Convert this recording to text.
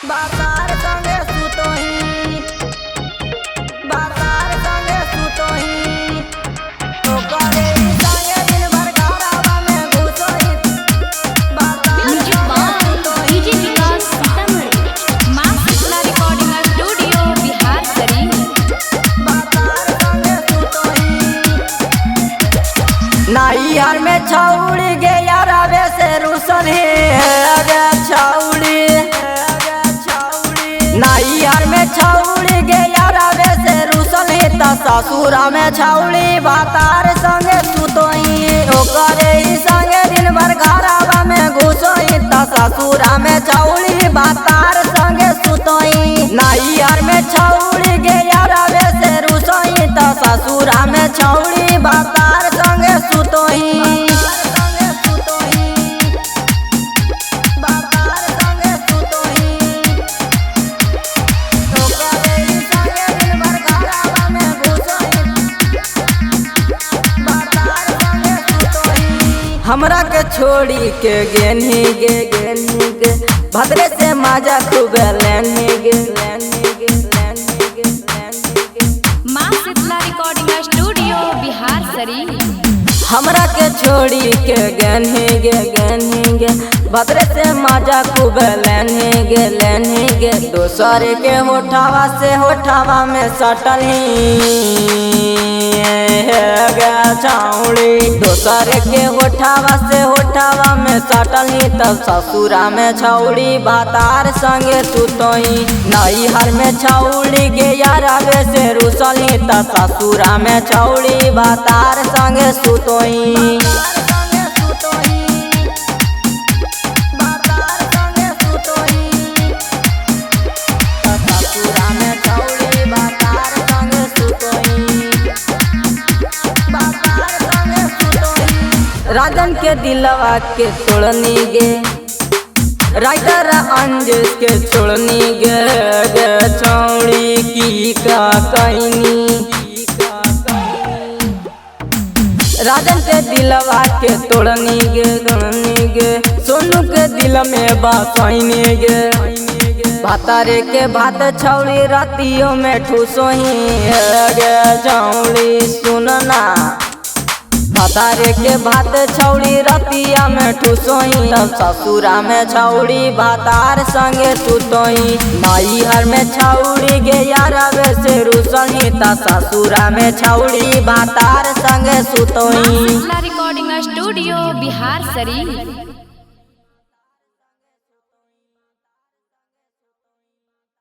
बाजार संगे सुतोही, बाजार संगे सुतोही, ओकरे संगे दिन भर घरवा में घुसोही। बाजार संगे सुतोही। डीजे विकास सीतामढ़ी मां शीतला रिकॉर्डिंग स्टूडियो बिहार शरीफ। बाजार संगे सुतोही। नाइयार में छौड़ी गे यारावे से रुसल है छौड़ी। नाइयार में छौड़ी गे यारावे से रुसल है त ससुरा में छौड़ी बातार संगे सुतोही। ओकरे ही संगे दिन भर घरवा में घुसोही त ससुरा में छौड़ी बातार संगे सुतोही। नाइयार में छौड़ी गे यारावे से रुसोही त ससुरा में छौड़ी बातार संगे सुतोही। हमरा के छोड़ी के गेनी गे भद्रे से माजा खूब लेनी गे। मां शीतला रिकॉर्डिंग स्टूडियो बिहार शरीफ। हमरा के छोड़ी के गेनी गे भद्रे से माजा खूब लेनी गे। दोसर के होठावा से होठावा में सटली छौड़ी। दोसर के होठावा से होठावा में सटली तब ससुरा में छौड़ी बातार संगे सुतोही। नैहर में छौड़ी गे यारावे से रुसली त ससुरा में छौड़ी बातार संगे सुतोही। राजन के दिलवा के तोड़नी गे राइटर अंजुस के छोड़नी गे छौड़ी की का कहनी। राजन के दिलवा के तोड़नी गे सोनू के दिल में बसैनी गे। भातारे के भात छौड़ी रातियों में ठूसोही गे छौड़ी सुनना। भातारे के भात छौड़ी रतिया में ठूसोही तब ससुरा में छौड़ी बातार संगे सुतोही। नैहर में छौड़ी गे यारावे से रुसही त ससुरा में छौड़ी बातार संगे सुतोही। मां शीतला रिकॉर्डिंग स्टूडियो बिहार शरीफ।